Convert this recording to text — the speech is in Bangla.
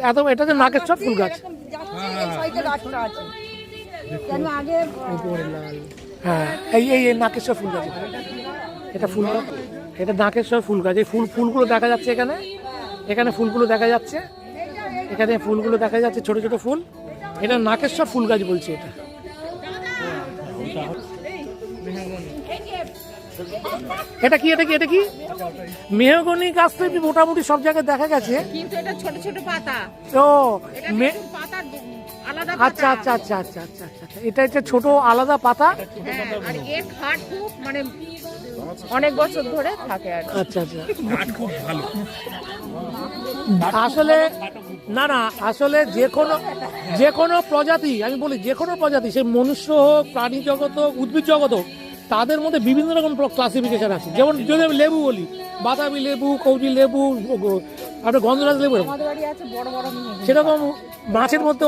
এত এটা যে নাকেশ্বর ফুল গাছ। হ্যাঁ এই এই নাকেশ্বর ফুল গাছ, এটা ফুল গাছ, এটা নাকেশ্বর ফুল গাছ। এই ফুলগুলো দেখা যাচ্ছে এখানে, এখানে ফুলগুলো দেখা যাচ্ছে, এখানে ফুলগুলো দেখা যাচ্ছে, ছোট ছোট ফুল। এটা নাকেশ্বর ফুল গাছ বলছে এটা। এটা কি এটা কি এটা কি মেহগনি গাছ তো মোটামুটি সব জায়গায় দেখা গেছে, কিন্তু এটা ছোট ছোট পাতা। ও পাতা আলাদা, আচ্ছা আচ্ছা আচ্ছা আচ্ছা আচ্ছা আচ্ছা, এটা একটা ছোট আলাদা পাতা। আর এর কাঠ খুব মানে অনেক বছর ধরে থাকে আর আচ্ছা আচ্ছা, খুব ভালো। আসলে না না, আসলে যে কোনো প্রজাতি, আমি বলি যে কোনো প্রজাতি, সে মনুষ্য হোক, প্রাণী জগৎ হোক, উদ্ভিদ জগৎ হোক, তাদের মধ্যে বিভিন্ন রকম ক্লাসিফিকেশন আছে। যেমন যদি আমি লেবু বলি, বাতাবি লেবু, কৌজি লেবু, আপনার গন্ধরাজ লেবু, আমাদের বাড়ি আছে বড় বড় সেরকম মাছের মধ্যে